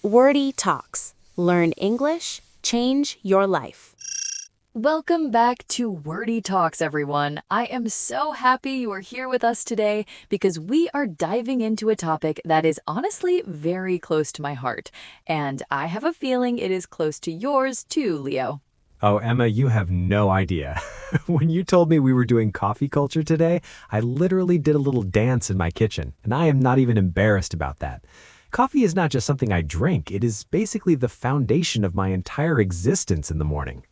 Wordy Talks. Learn English, change your life. Welcome back to Wordy Talks, everyone. I am so happy you are here with us today because we are diving into a topic that is honestly very close to my heart. And I have a feeling it is close to yours too, Leo. Oh, Emma, you have no idea. When you told me we were doing coffee culture today, I literally did a little dance in my kitchen, and I am not even embarrassed about that. Coffee is not just something I drink, it is basically the foundation of my entire existence in the morning.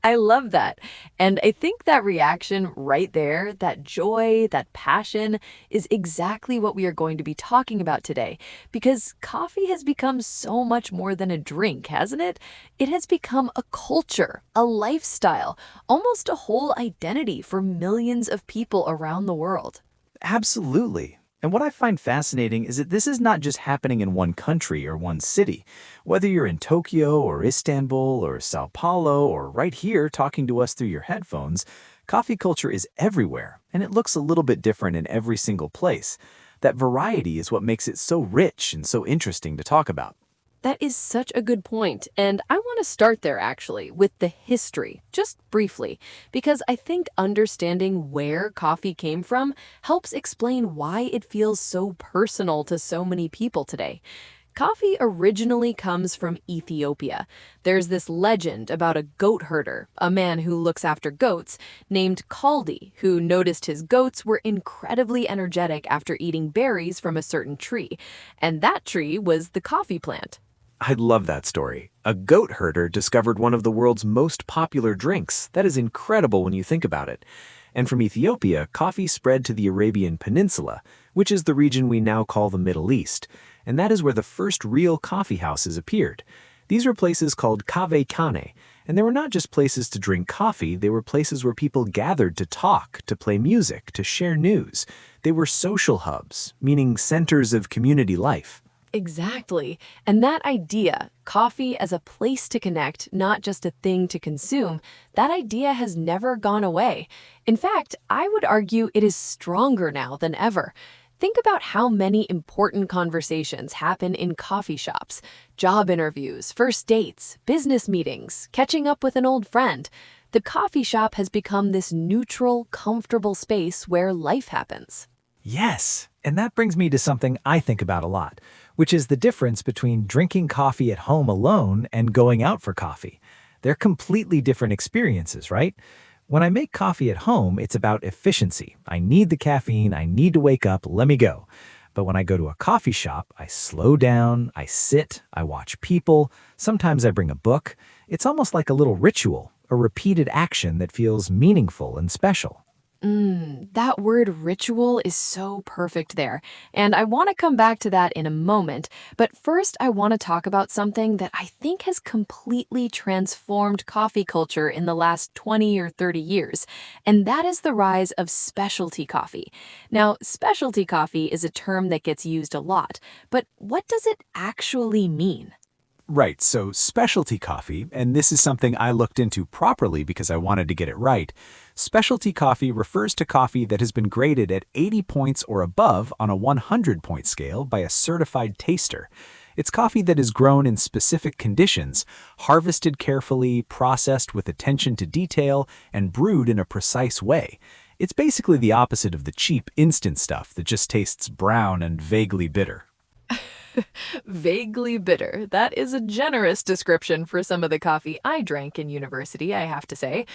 I love that. And I think that reaction right there, that joy, that passion, is exactly what we are going to be talking about today. Because coffee has become so much more than a drink, hasn't it? It has become a culture, a lifestyle, almost a whole identity for millions of people around the world. Absolutely. And what I find fascinating is that this is not just happening in one country or one city. Whether you're in Tokyo or Istanbul or Sao Paulo or right here talking to us through your headphones, coffee culture is everywhere, and it looks a little bit different in every single place. That variety is what makes it so rich and so interesting to talk about. That is such a good point, and I want to start there actually with the history, just briefly, because I think understanding where coffee came from helps explain why it feels so personal to so many people today. Coffee originally comes from Ethiopia. There's this legend about a goat herder, a man who looks after goats, named Kaldi, who noticed his goats were incredibly energetic after eating berries from a certain tree, and that tree was the coffee plant. I love that story. A goat herder discovered one of the world's most popular drinks. That is incredible when you think about it. And from Ethiopia, coffee spread to the Arabian Peninsula, which is the region we now call the Middle East. And that is where the first real coffee houses appeared. These were places called kave kane, and they were not just places to drink coffee, they were places where people gathered to talk, to play music, to share news. They were social hubs, meaning centers of community life. Exactly. And that idea, coffee as a place to connect, not just a thing to consume, that idea has never gone away. In fact, I would argue it is stronger now than ever. Think about how many important conversations happen in coffee shops: job interviews, first dates, business meetings, catching up with an old friend. The coffee shop has become this neutral, comfortable space where life happens. Yes, and that brings me to something I think about a lot, which is the difference between drinking coffee at home alone and going out for coffee. They're completely different experiences, right? When I make coffee at home, it's about efficiency. I need the caffeine, I need to wake up, let me go. But when I go to a coffee shop, I slow down, I sit, I watch people, sometimes I bring a book. It's almost like a little ritual, a repeated action that feels meaningful and special. That word ritual is so perfect there, and I want to come back to that in a moment, but first I want to talk about something that I think has completely transformed coffee culture in the last 20 or 30 years, and that is the rise of specialty coffee. Now, specialty coffee is a term that gets used a lot, but what does it actually mean? Right, so specialty coffee, and this is something I looked into properly because I wanted to get it right. Specialty coffee refers to coffee that has been graded at 80 points or above on a 100-point scale by a certified taster. It's coffee that is grown in specific conditions, harvested carefully, processed with attention to detail, and brewed in a precise way. It's basically the opposite of the cheap instant stuff that just tastes brown and vaguely bitter. Vaguely bitter. That is a generous description for some of the coffee I drank in university, I have to say.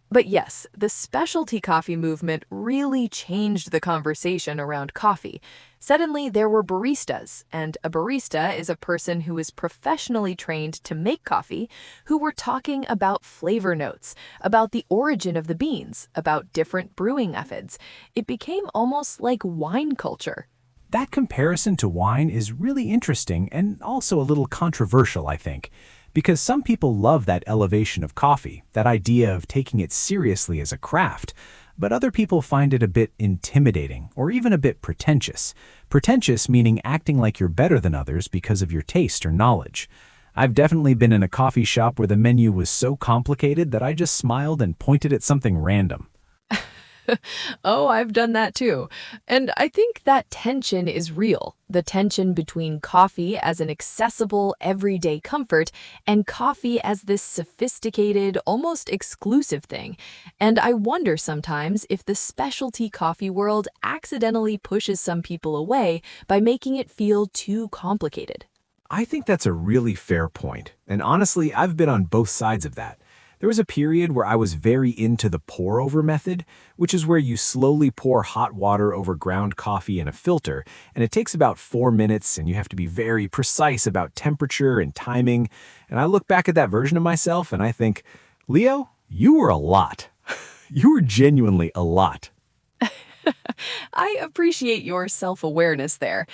But yes, the specialty coffee movement really changed the conversation around coffee. Suddenly, there were baristas, and a barista is a person who is professionally trained to make coffee, who were talking about flavor notes, about the origin of the beans, about different brewing methods. It became almost like wine culture. That comparison to wine is really interesting and also a little controversial, I think, because some people love that elevation of coffee, that idea of taking it seriously as a craft, but other people find it a bit intimidating or even a bit pretentious. Pretentious meaning acting like you're better than others because of your taste or knowledge. I've definitely been in a coffee shop where the menu was so complicated that I just smiled and pointed at something random. Oh, I've done that too. And I think that tension is real. The tension between coffee as an accessible, everyday comfort and coffee as this sophisticated, almost exclusive thing. And I wonder sometimes if the specialty coffee world accidentally pushes some people away by making it feel too complicated. I think that's a really fair point. And honestly, I've been on both sides of that. There was a period where I was very into the pour-over method, which is where you slowly pour hot water over ground coffee in a filter, and it takes about 4 minutes, and you have to be very precise about temperature and timing. And I look back at that version of myself, and I think, Leo, you were a lot. You were genuinely a lot. I appreciate your self-awareness there.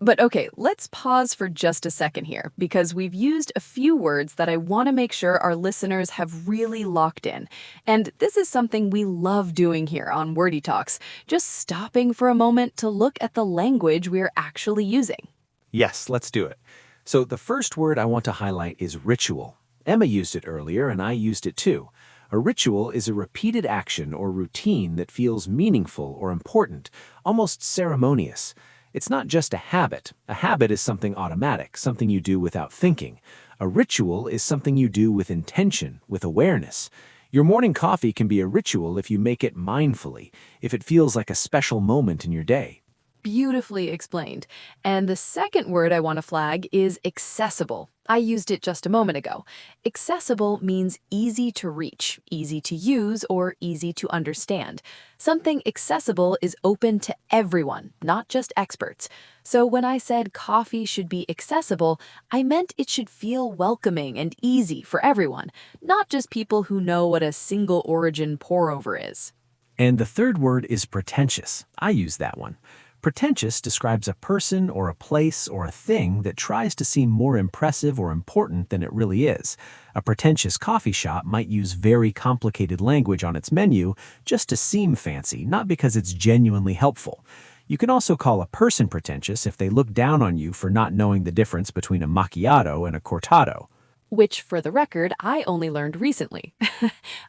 But okay, let's pause for just a second here, because we've used a few words that I want to make sure our listeners have really locked in. And this is something we love doing here on Wordy Talks, just stopping for a moment to look at the language we're actually using. Yes, let's do it. So the first word I want to highlight is ritual. Emma used it earlier, and I used it too. A ritual is a repeated action or routine that feels meaningful or important, almost ceremonious. It's not just a habit. A habit is something automatic, something you do without thinking. A ritual is something you do with intention, with awareness. Your morning coffee can be a ritual if you make it mindfully, if it feels like a special moment in your day. Beautifully explained. And the second word I want to flag is accessible. I used it just a moment ago. Accessible means easy to reach, easy to use, or easy to understand. Something accessible is open to everyone, not just experts. So when I said coffee should be accessible, I meant it should feel welcoming and easy for everyone, not just people who know what a single origin pour-over is. And the third word is pretentious. I use that one. Pretentious describes a person or a place or a thing that tries to seem more impressive or important than it really is. A pretentious coffee shop might use very complicated language on its menu just to seem fancy, not because it's genuinely helpful. You can also call a person pretentious if they look down on you for not knowing the difference between a macchiato and a cortado. Which, for the record, I only learned recently.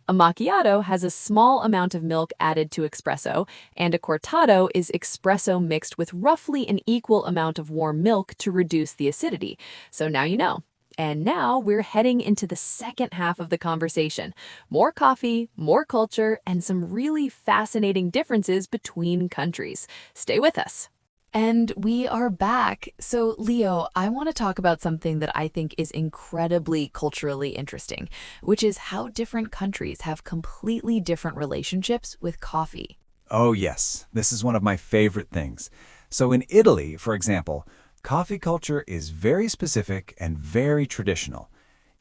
A macchiato has a small amount of milk added to espresso, and a cortado is espresso mixed with roughly an equal amount of warm milk to reduce the acidity. So now you know. And now we're heading into the second half of the conversation. More coffee, more culture, and some really fascinating differences between countries. Stay with us. And we are back. So, Leo, I want to talk about something that I think is incredibly culturally interesting, which is how different countries have completely different relationships with coffee. Oh, yes. This is one of my favorite things. So in Italy, for example, coffee culture is very specific and very traditional.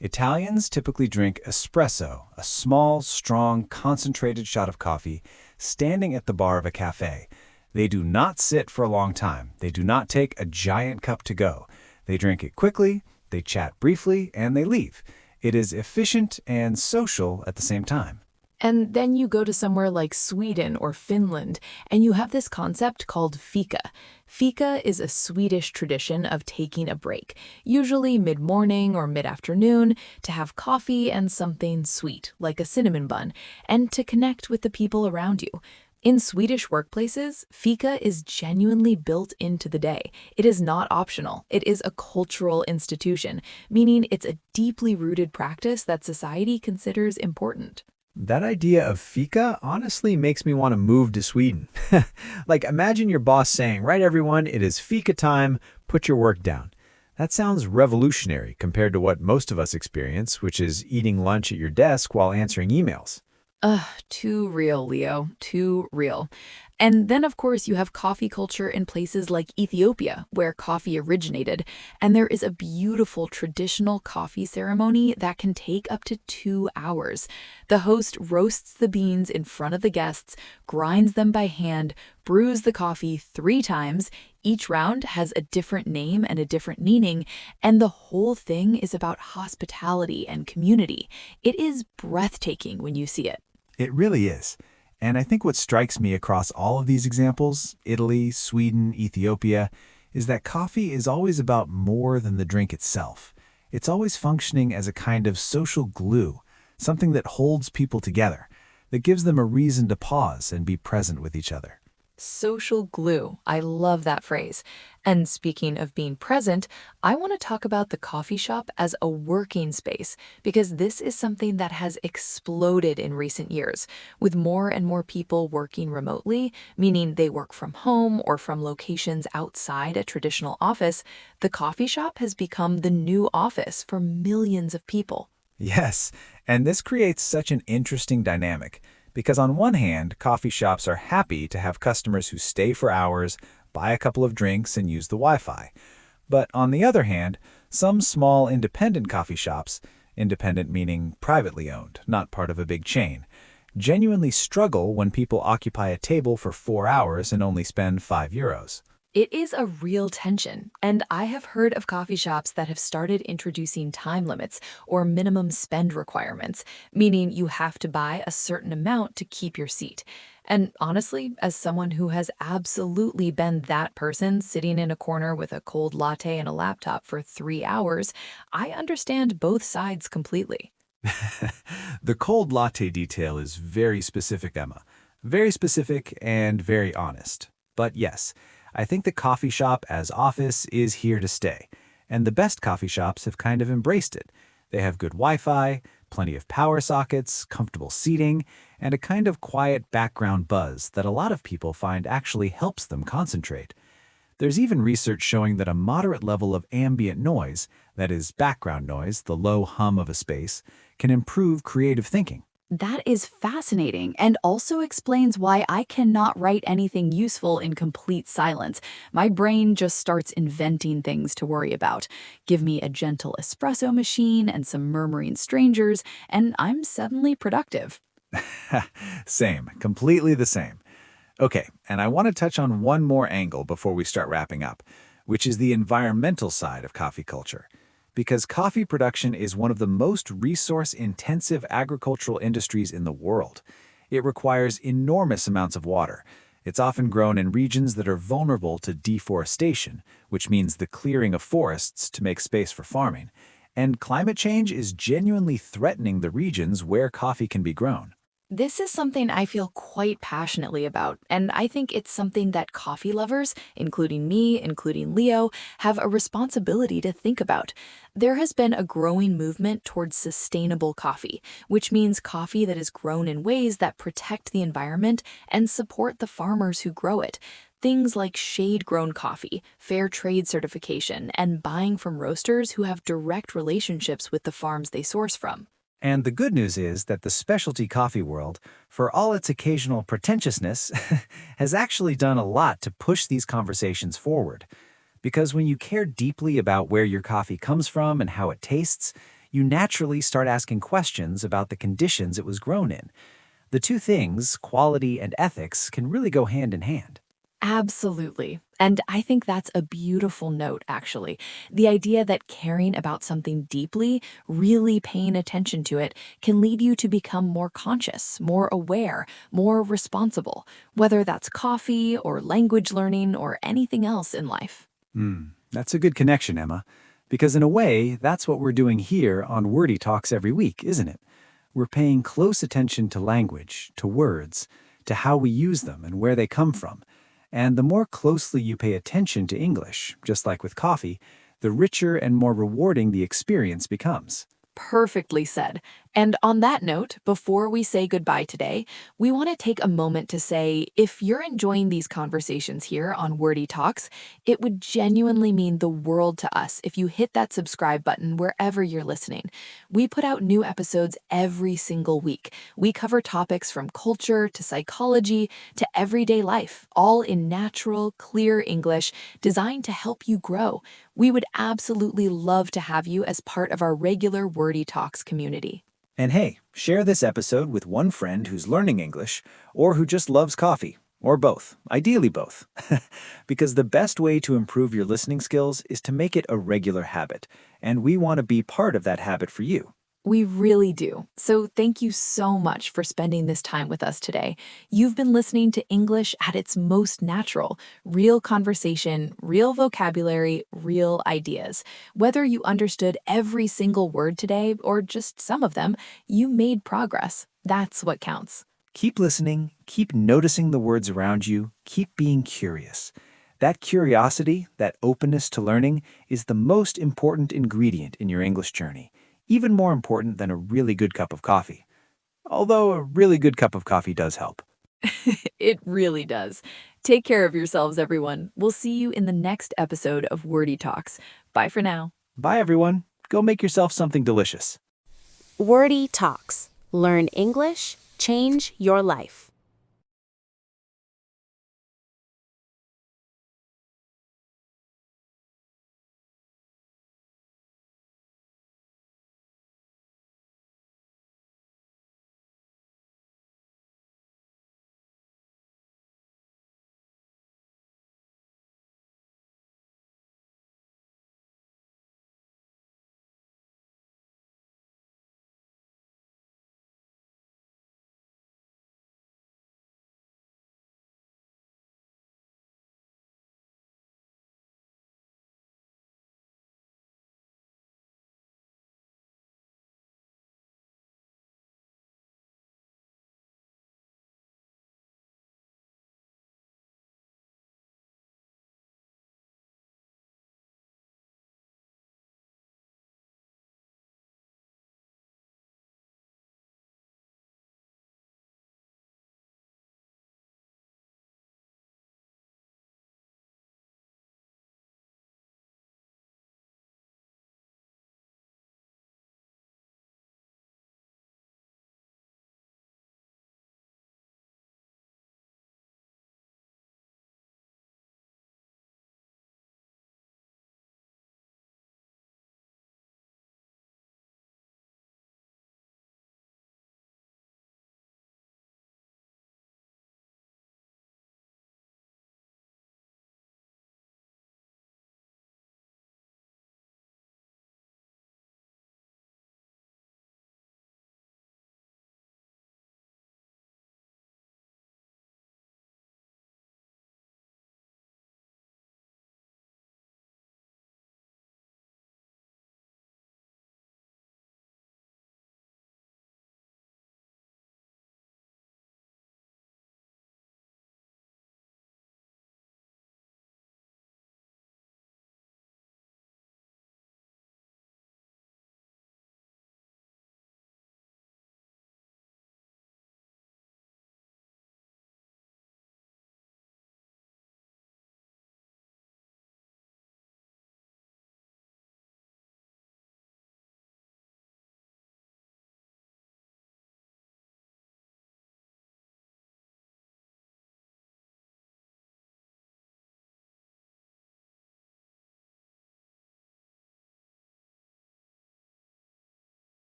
Italians typically drink espresso, a small, strong, concentrated shot of coffee, standing at the bar of a cafe. They do not sit for a long time. They do not take a giant cup to go. They drink it quickly, they chat briefly, and they leave. It is efficient and social at the same time. And then you go to somewhere like Sweden or Finland, and you have this concept called fika. Fika is a Swedish tradition of taking a break, usually mid-morning or mid-afternoon, to have coffee and something sweet, like a cinnamon bun, and to connect with the people around you. In Swedish workplaces, fika is genuinely built into the day. It is not optional. It is a cultural institution, meaning it's a deeply rooted practice that society considers important. That idea of fika honestly makes me want to move to Sweden. Like, imagine your boss saying, "Right, everyone, it is fika time, put your work down." That sounds revolutionary compared to what most of us experience, which is eating lunch at your desk while answering emails. Too real, Leo. Too real. And then, of course, you have coffee culture in places like Ethiopia, where coffee originated, and there is a beautiful traditional coffee ceremony that can take up to 2 hours. The host roasts the beans in front of the guests, grinds them by hand, brews the coffee 3 times. Each round has a different name and a different meaning, and the whole thing is about hospitality and community. It is breathtaking when you see it. It really is. And I think what strikes me across all of these examples, Italy, Sweden, Ethiopia, is that coffee is always about more than the drink itself. It's always functioning as a kind of social glue, something that holds people together. that gives them a reason to pause and be present with each other. Social glue. I love that phrase. And speaking of being present, I want to talk about the coffee shop as a working space because this is something that has exploded in recent years, with more and more people working remotely, meaning they work from home or from locations outside a traditional office. The coffee shop has become the new office for millions of people. Yes, and this creates such an interesting dynamic because on one hand, coffee shops are happy to have customers who stay for hours, buy a couple of drinks, and use the Wi-Fi. But on the other hand, some small independent coffee shops, independent meaning privately owned, not part of a big chain, genuinely struggle when people occupy a table for 4 hours and only spend €5. It is a real tension, and I have heard of coffee shops that have started introducing time limits or minimum spend requirements, meaning you have to buy a certain amount to keep your seat. And honestly, as someone who has absolutely been that person sitting in a corner with a cold latte and a laptop for 3 hours, I understand both sides completely. The cold latte detail is very specific, Emma. Very specific and very honest. But yes, I think the coffee shop as office is here to stay, and the best coffee shops have kind of embraced it. They have good Wi-Fi, plenty of power sockets, comfortable seating, and a kind of quiet background buzz that a lot of people find actually helps them concentrate. There's even research showing that a moderate level of ambient noise, that is background noise, the low hum of a space, can improve creative thinking. That is fascinating and also explains why I cannot write anything useful in complete silence. My brain just starts inventing things to worry about. Give me a gentle espresso machine and some murmuring strangers, and I'm suddenly productive. Same, completely the same. Okay, and I want to touch on one more angle before we start wrapping up, which is the environmental side of coffee culture. Because coffee production is one of the most resource-intensive agricultural industries in the world. It requires enormous amounts of water. It's often grown in regions that are vulnerable to deforestation, which means the clearing of forests to make space for farming. And climate change is genuinely threatening the regions where coffee can be grown. This is something I feel quite passionately about, and I think it's something that coffee lovers, including me, including Leo, have a responsibility to think about. There has been a growing movement towards sustainable coffee, which means coffee that is grown in ways that protect the environment and support the farmers who grow it. Things like shade-grown coffee, fair trade certification, and buying from roasters who have direct relationships with the farms they source from. And the good news is that the specialty coffee world, for all its occasional pretentiousness, has actually done a lot to push these conversations forward. Because when you care deeply about where your coffee comes from and how it tastes, you naturally start asking questions about the conditions it was grown in. The two things, quality and ethics, can really go hand in hand. Absolutely. And I think that's a beautiful note, actually. The idea that caring about something deeply, really paying attention to it, can lead you to become more conscious, more aware, more responsible, whether that's coffee or language learning or anything else in life. That's a good connection, Emma. Because in a way, that's what we're doing here on Wordy Talks every week, isn't it? We're paying close attention to language, to words, to how we use them and where they come from. And the more closely you pay attention to English, just like with coffee, the richer and more rewarding the experience becomes. Perfectly said. And on that note, before we say goodbye today, we want to take a moment to say, if you're enjoying these conversations here on Wordy Talks, it would genuinely mean the world to us if you hit that subscribe button wherever you're listening. We put out new episodes every single week. We cover topics from culture to psychology to everyday life, all in natural, clear English, designed to help you grow. We would absolutely love to have you as part of our regular Wordy Talks community. And hey, share this episode with one friend who's learning English or who just loves coffee, or both, ideally both. Because the best way to improve your listening skills is to make it a regular habit, and we want to be part of that habit for you. We really do. So thank you so much for spending this time with us today. You've been listening to English at its most natural, real conversation, real vocabulary, real ideas. Whether you understood every single word today or just some of them, you made progress. That's what counts. Keep listening, keep noticing the words around you, keep being curious. That curiosity, that openness to learning, is the most important ingredient in your English journey, even more important than a really good cup of coffee. Although a really good cup of coffee does help. It really does. Take care of yourselves, everyone. We'll see you in the next episode of Wordy Talks. Bye for now. Bye, everyone. Go make yourself something delicious. Wordy Talks. Learn English, change your life.